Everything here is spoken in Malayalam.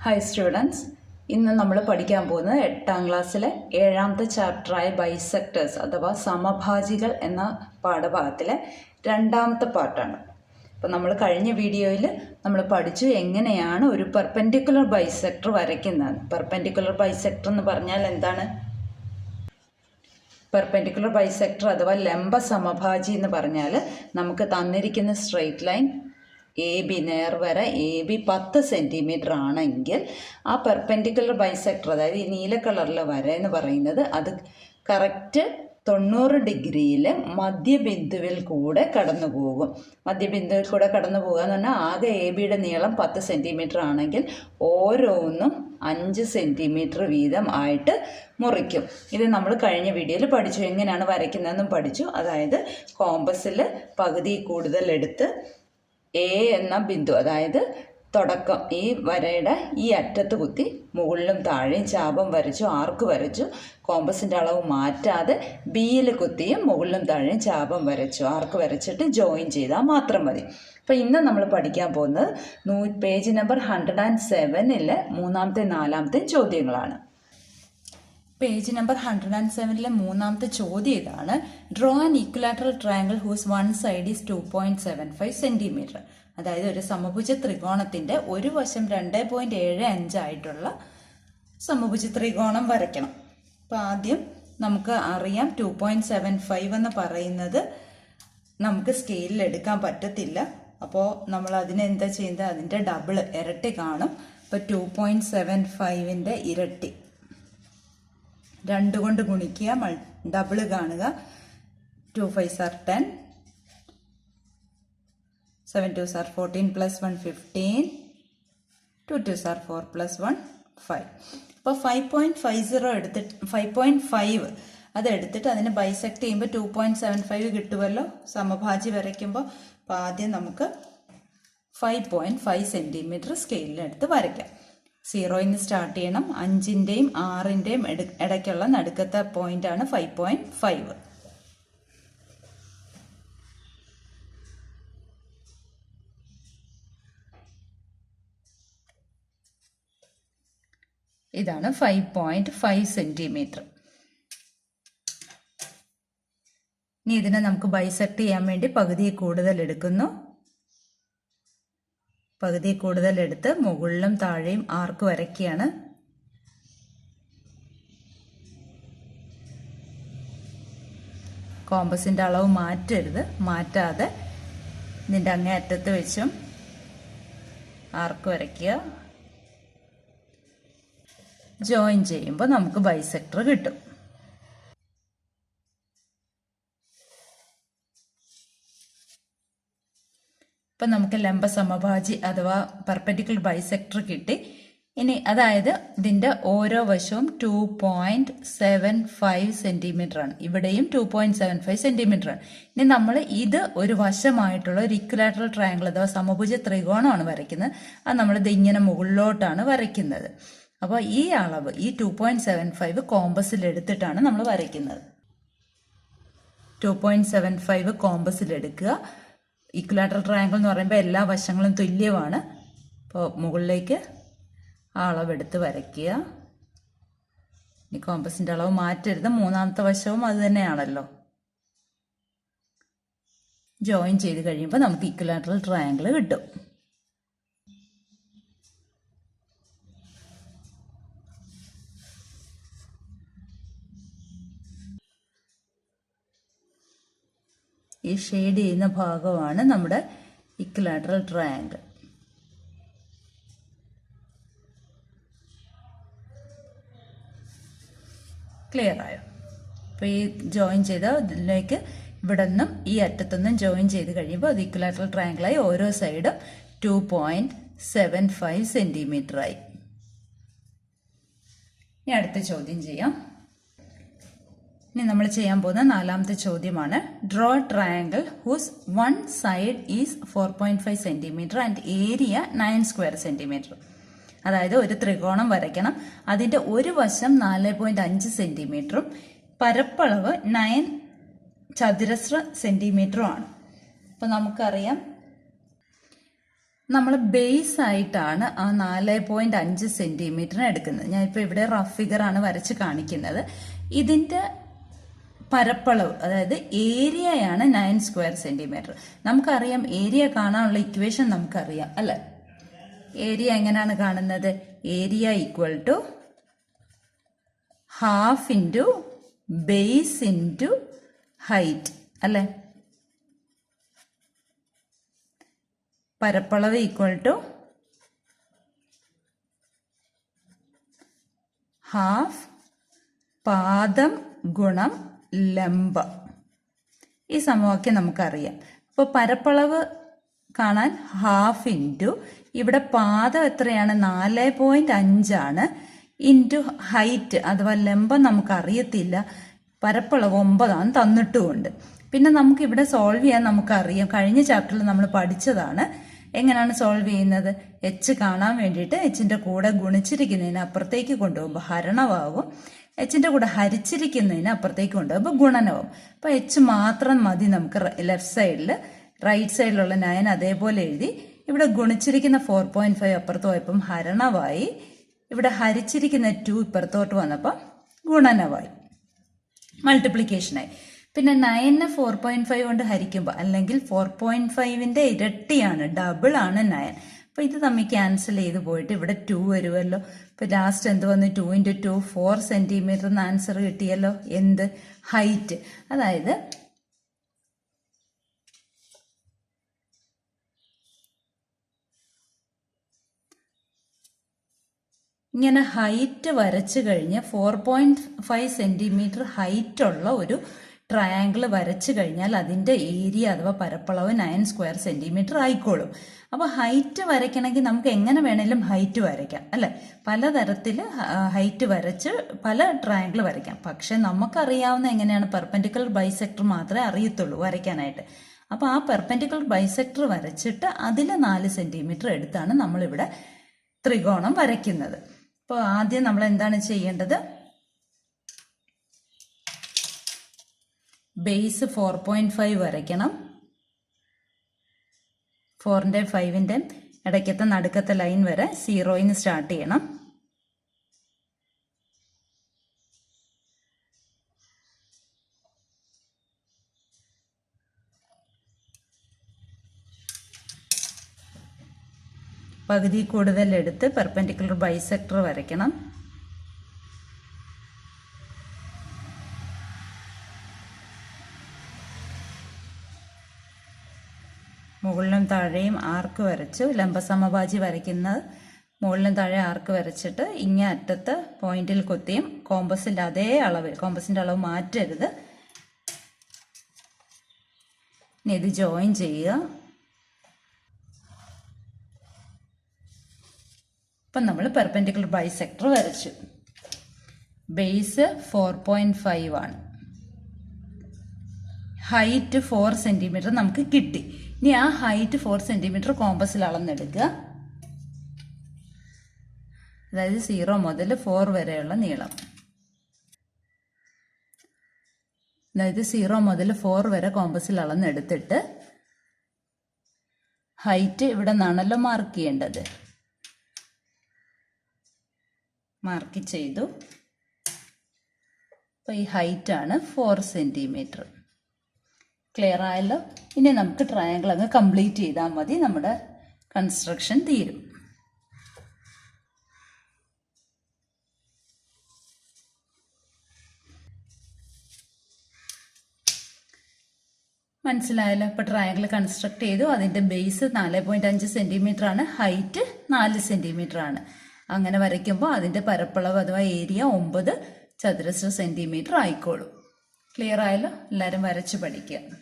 ഹായ് സ്റ്റുഡൻസ്, ഇന്ന് നമ്മൾ പഠിക്കാൻ പോകുന്നത് 8ാം ക്ലാസ്സിലെ 7ാമത്തെ ചാപ്റ്ററായ ബൈസെക്ടേഴ്സ് അഥവാ സമഭാജികൾ എന്ന പാഠഭാഗത്തിലെ 2ാമത്തെ പാർട്ടാണ്. അപ്പോൾ നമ്മൾ കഴിഞ്ഞ വീഡിയോയിൽ നമ്മൾ പഠിച്ചു എങ്ങനെയാണ് ഒരു പെർപെൻഡിക്കുലർ ബൈസെക്ടർ വരയ്ക്കുന്നത്. പെർപെൻഡിക്കുലർ ബൈസെക്ടർ എന്ന് പറഞ്ഞാൽ എന്താണ്? പെർപെൻഡിക്കുലർ ബൈസെക്ടർ അഥവാ ലംബ സമഭാജി എന്ന് പറഞ്ഞാൽ നമുക്ക് തന്നിരിക്കുന്ന സ്ട്രെയിറ്റ് ലൈൻ എ ബി നേർവര എ ബി 10 സെൻറ്റിമീറ്റർ ആണെങ്കിൽ ആ പെർപെൻഡിക്കുലർ ബൈസെക്ടർ, അതായത് ഈ നീല കളറിലെ വര എന്ന് പറയുന്നത് അത് കറക്റ്റ് 90 ഡിഗ്രിയിൽ മധ്യബിന്ദുവിൽ കൂടെ കടന്നു പോകും. മധ്യബിന്ദുവിൽ കൂടെ കടന്നു പോകുക എന്ന് പറഞ്ഞാൽ ആകെ എ ബിയുടെ നീളം 10 സെൻറ്റിമീറ്റർ ആണെങ്കിൽ ഓരോന്നും 5 സെൻറ്റിമീറ്റർ വീതം ആയിട്ട് മുറിക്കും. ഇത് നമ്മൾ കഴിഞ്ഞ വീഡിയോയിൽ പഠിച്ചു, എങ്ങനെയാണ് വരയ്ക്കുന്നതെന്നും പഠിച്ചു. അതായത് കോമ്പസിൽ പകുതി കൂടുതൽ എടുത്ത് എ എന്ന ബിന്ദു, അതായത് തുടക്കം ഈ വരയുടെ ഈ അറ്റത്ത് കുത്തി മുകളിലും താഴെയും ചാപം വരച്ചു, ആർക്ക് വരച്ചു. കോമ്പസിൻ്റെ അളവ് മാറ്റാതെ ബിയിൽ കുത്തിയും മുകളിലും താഴെയും ചാപം വരച്ചു, ആർക്ക് വരച്ചിട്ട് ജോയിൻ ചെയ്താൽ മാത്രം മതി. അപ്പോൾ ഇന്ന് നമ്മൾ പഠിക്കാൻ പോകുന്നത് പേജ് നമ്പർ 107-ലെ 3ാമത്തെ 4ാമത്തെ ചോദ്യങ്ങളാണ്. പേജ് നമ്പർ 107-ലെ 3ാമത്തെ ചോദ്യം ഇതാണ്: draw an equilateral triangle whose one side is 2.75 centimetre. അതായത് ഒരു സമഭുജ ത്രികോണത്തിന്റെ ഒരു വശം 2.75 ആയിട്ടുള്ള സമഭുജ ത്രികോണം വരയ്ക്കണം. അപ്പോൾ ആദ്യം നമുക്ക് അറിയാം 2.75 എന്ന് പറയുന്നത് നമുക്ക് സ്കെയിലിൽ എടുക്കാൻ പറ്റത്തില്ല. അപ്പോൾ നമ്മൾ അതിനെന്താ ചെയ്യുന്നത്? അതിൻ്റെ ഡബിൾ, ഇരട്ടി കാണും. അപ്പോൾ 2.75ൻ്റെ ഇരട്ടി 2 കൊണ്ട് ഗുണിക്കുക, ഡബിൾ കാണുക. 2 5s are 10, 7 2s are 14 plus 1 15, 2 2s are 4 plus 1 5. അപ്പോൾ 5.50 എടുത്തിട്ട് 5.5 അതെടുത്തിട്ട് അതിനെ ബൈസെക്ട് ചെയ്യുമ്പോൾ 2.75 കിട്ടുമല്ലോ സമഭാജി വരയ്ക്കുമ്പോൾ. അപ്പോൾ ആദ്യം നമുക്ക് 5.5 സെൻറ്റിമീറ്റർ സ്കെയിലിനെടുത്ത് വരയ്ക്കാം. 0യിൽ നിന്ന് സ്റ്റാർട്ട് ചെയ്യണം. 5ൻ്റെയും 6ൻ്റെയും ഇടയ്ക്കുള്ള നടുക്കത്തെ പോയിന്റാണ് 5.5. ഇതാണ് 5.5 സെൻറ്റിമീറ്റർ. ഇനി ഇതിനെ നമുക്ക് ബൈസെക്ട് ചെയ്യാൻ വേണ്ടി പകുതി കൂടുതൽ എടുക്കുന്നു. പകുതി കൂടുതൽ എടുത്ത് മുകളിലും താഴെയും ആർക്ക് വരയ്ക്കുകയാണ്. കോമ്പസിൻ്റെ അളവ് മാറ്റരുത്, മാറ്റാതെ ഇതിൻ്റെ അങ്ങേ അറ്റത്ത് വെച്ചും ആർക്ക് വരയ്ക്കുക. ജോയിൻ ചെയ്യുമ്പോൾ നമുക്ക് ബൈസെക്ടർ കിട്ടും. ഇപ്പം നമുക്ക് ലംബ സമഭാജി അഥവാ പെർപെൻഡിക്കുലർ ബൈസെക്ടർ കിട്ടി. ഇനി അതായത് ഇതിൻ്റെ ഓരോ വശവും 2.75 സെൻറ്റിമീറ്റർ ആണ്. ഇവിടെയും 2.75 സെൻറ്റിമീറ്റർ ആണ്. ഇനി നമ്മൾ ഇത് ഒരു വശമായിട്ടുള്ള ഒരു ഇക്വലാറ്ററൽ ട്രയാങ്കിൾ അഥവാ സമഭുജ ത്രികോണമാണ് വരയ്ക്കുന്നത്. അത് നമ്മളിത് ഇങ്ങനെ മുകളിലോട്ടാണ് വരയ്ക്കുന്നത്. അപ്പോൾ ഈ അളവ് ഈ 2.75 കോമ്പസിൽ എടുത്തിട്ടാണ് നമ്മൾ വരയ്ക്കുന്നത്. 2.75 കോമ്പസിൽ എടുക്കുക. ഈക്വലാറ്ററൽ ട്രയാങ്കിൾ എന്ന് പറയുമ്പോൾ എല്ലാ വശങ്ങളും തുല്യമാണ്. അപ്പോൾ മുകളിലേക്ക് ആ അളവെടുത്ത് വരയ്ക്കുക. ഇനി കോമ്പസിൻ്റെ അളവ് മാറ്റരുത്, 3ാമത്തെ വശവും അത് തന്നെയാണല്ലോ. ജോയിൻ ചെയ്ത് കഴിയുമ്പോൾ നമുക്ക് ഈക്വലാറ്ററൽ ട്രയാങ്കിൾ കിട്ടും. ഈ ഷെയ്ഡ് ചെയ്യുന്ന ഭാഗമാണ് നമ്മുടെ ഇക്വലാറ്ററൽ ട്രയാങ്കിൾ. ക്ലിയർ ആയോ? അപ്പോൾ ഈ ജോയിൻ ചെയ്ത ഇതിലേക്ക് ഇവിടെ നിന്നും ഈ അറ്റത്തുനിന്നും ജോയിൻ ചെയ്ത് കഴിയുമ്പോൾ അത് ഇക്വലാറ്ററൽ ട്രയാങ്കിളായി. ഓരോ സൈഡും 2.75 സെൻറ്റിമീറ്റർ ആയി. ഇനി അടുത്ത ചോദ്യം ചെയ്യാം. ഇനി നമ്മൾ ചെയ്യാൻ പോകുന്ന 4ാമത്തെ ചോദ്യമാണ്: draw triangle whose one side is 4.5 centimetre and area 9 square centimetre. അതായത് ഒരു ത്രികോണം വരയ്ക്കണം. അതിൻ്റെ ഒരു വശം 4.5 സെൻറ്റിമീറ്ററും പരപ്പളവ് 9 ചതുരശ്ര സെൻറ്റിമീറ്ററും ആണ്. അപ്പോൾ നമുക്കറിയാം നമ്മൾ ബേസ് ആയിട്ടാണ് ആ 4.5 സെൻറ്റിമീറ്ററിന് എടുക്കുന്നത്. ഞാനിപ്പോൾ ഇവിടെ റഫ് ഫിഗറാണ് വരച്ച് കാണിക്കുന്നത്. ഇതിൻ്റെ പരപ്പളവ്, അതായത് ഏരിയയാണ് 9 സ്ക്വയർ സെൻറ്റിമീറ്റർ. നമുക്കറിയാം ഏരിയ കാണാനുള്ള ഇക്വേഷൻ നമുക്കറിയാം അല്ലേ? ഏരിയ എങ്ങനെയാണ് കാണുന്നത്? Area equal to half into base into height അല്ലേ? പരപ്പളവ് ഈക്വൽ ടു ഹാഫ് പാദം ഗുണം ലംബം. ഈ സമവാക്യം നമുക്കറിയാം. അപ്പോൾ പരപ്പളവ് കാണാൻ ഹാഫ് ഇൻറ്റു ഇവിടെ പാദം എത്രയാണ്? 4.5 ആണ്. ഇൻറ്റു ഹൈറ്റ് അഥവാ ലംബം നമുക്കറിയത്തില്ല. പരപ്പളവ് 9 ആണ്, തന്നിട്ടുമുണ്ട്. പിന്നെ നമുക്ക് ഇവിടെ സോൾവ് ചെയ്യാൻ നമുക്കറിയാം. കഴിഞ്ഞ ചാപ്റ്ററിൽ നമ്മൾ പഠിച്ചതാണ്. എങ്ങനെയാണ് സോൾവ് ചെയ്യുന്നത്? എച്ച് കാണാൻ വേണ്ടിയിട്ട് എച്ചിൻ്റെ കൂടെ ഗുണിച്ചിരിക്കുന്നതിന് അപ്പുറത്തേക്ക് കൊണ്ടുപോകുമ്പോൾ ഹരണമാകും, എച്ചിൻ്റെ കൂടെ ഹരിച്ചിരിക്കുന്നതിന് അപ്പുറത്തേക്ക് കൊണ്ടുപോകുമ്പോൾ ഗുണനമാകും. അപ്പോൾ എച്ച് മാത്രം മതി നമുക്ക് ലെഫ്റ്റ് സൈഡിൽ. റൈറ്റ് സൈഡിലുള്ള 9 അതേപോലെ എഴുതി. ഇവിടെ ഗുണിച്ചിരിക്കുന്ന 4.5 അപ്പുറത്ത് പോയപ്പം ഹരണമായി. ഇവിടെ ഹരിച്ചിരിക്കുന്ന 2 ഇപ്പുറത്തോട്ട് വന്നപ്പം ഗുണനമായി, മൾട്ടിപ്ലിക്കേഷനായി. പിന്നെ 9നെ 4.5 കൊണ്ട് ഹരിക്കുമ്പോൾ, അല്ലെങ്കിൽ 4.5ന്റെ ഇരട്ടിയാണ്, ഡബിൾ ആണ് 9. അപ്പോൾ ഇത് തമ്മിൽ ക്യാൻസൽ ചെയ്ത് പോയിട്ട് ഇവിടെ 2 വരുമല്ലോ. ഇപ്പോൾ ലാസ്റ്റ് എന്ത് വന്നു? 2 × 2 4 സെൻറ്റിമീറ്റർ എന്ന് ആൻസർ കിട്ടിയല്ലോ. എന്ത്? ഹൈറ്റ്. അതായത് ഇങ്ങനെ ഹൈറ്റ് വരച്ചു കഴിഞ്ഞ് 4.5 സെൻറ്റിമീറ്റർ ഹൈറ്റ് ഉള്ള ഒരു ട്രയാങ്കിൾ വരച്ചു കഴിഞ്ഞാൽ അതിൻ്റെ ഏരിയ അഥവാ പരപ്പളവ് 9 സ്ക്വയർ സെൻറ്റിമീറ്റർ ആയിക്കോളും. അപ്പോൾ ഹൈറ്റ് വരയ്ക്കണമെങ്കിൽ നമുക്ക് എങ്ങനെ വേണേലും ഹൈറ്റ് വരയ്ക്കാം അല്ലേ? പലതരത്തിൽ ഹൈറ്റ് വരച്ച് പല ട്രയാങ്കിൾ വരയ്ക്കാം. പക്ഷെ നമുക്കറിയാവുന്ന എങ്ങനെയാണ്? പെർപെൻഡിക്കുലർ ബൈസെക്ടർ മാത്രമേ അറിയത്തുള്ളൂ വരയ്ക്കാനായിട്ട്. അപ്പോൾ ആ പെർപെൻഡിക്കുലർ ബൈസെക്ടർ വരച്ചിട്ട് അതിൽ 4 സെൻറ്റിമീറ്റർ എടുത്താണ് നമ്മളിവിടെ ത്രികോണം വരയ്ക്കുന്നത്. അപ്പോൾ ആദ്യം നമ്മൾ എന്താണ് ചെയ്യേണ്ടത്? ബേസ് 4.5 വരയ്ക്കണം. 4ന്റെ 5ന്റെ ഇടയ്ക്കത്തെ നടുക്കത്തെ ലൈൻ വരെ 0 സ്റ്റാർട്ട് ചെയ്യണം. പകുതി കൂടുതൽ എടുത്ത് പെർപെൻഡിക്കുലർ ബൈസെക്ടർ വരയ്ക്കണം. മുകളിലും താഴെയും ആർക്ക് വരച്ചു. ലംബസമഭാജി വരയ്ക്കുന്നത് മുകളിലും താഴെ ആർക്ക് വരച്ചിട്ട് ഇങ്ങേ അറ്റത്ത് പോയിന്റിൽ കൊത്തിയും കോമ്പസിൻ്റെ അതേ അളവ്, കോമ്പസിൻ്റെ അളവ് മാറ്റരുത്. ഇനി ഇത് ജോയിൻ ചെയ്യുക. അപ്പം നമ്മൾ പെർപെൻഡിക്കുലർ ബൈസെക്ടർ വരച്ചു. ബേസ് 4.5 ആണ്. ഹൈറ്റ് 4 സെൻറ്റിമീറ്റർ നമുക്ക് കിട്ടി. ഇനി ആ ഹൈറ്റ് 4 സെൻറ്റിമീറ്റർ കോമ്പസിൽ അളന്നെടുക്കുക. അതായത് 0 മുതൽ 4 വരെയുള്ള നീളം. അതായത് 0 മുതൽ 4 വരെ കോമ്പസിൽ അളന്നെടുത്തിട്ട് ഹൈറ്റ് ഇവിടെ നിന്നാണല്ലോ മാർക്ക് ചെയ്യേണ്ടത്. മാർക്ക് ചെയ്തു. അപ്പോൾ ഈ ഹൈറ്റ് ആണ് 4 സെൻറ്റിമീറ്റർ. ക്ലിയർ ആയല്ലോ? ഇനി നമുക്ക് ട്രയാങ്കിൾ അങ്ങ് കംപ്ലീറ്റ് ചെയ്താൽ മതി, നമ്മുടെ കൺസ്ട്രക്ഷൻ തീരും. മനസ്സിലായല്ലോ? ഇപ്പോൾ ട്രയാങ്കിൾ കൺസ്ട്രക്ട് ചെയ്തു. അതിൻ്റെ ബേസ് 4.5 സെൻറ്റിമീറ്റർ ആണ്, ഹൈറ്റ് 4 സെൻറ്റിമീറ്റർ ആണ്. അങ്ങനെ വരയ്ക്കുമ്പോൾ അതിൻ്റെ പരപ്പളവ് അഥവാ ഏരിയ 9 ചതുരശ്ര സെൻറ്റിമീറ്റർ ആയിക്കോളും. ക്ലിയർ ആയല്ലോ? എല്ലാവരും വരച്ച് പഠിക്കുക.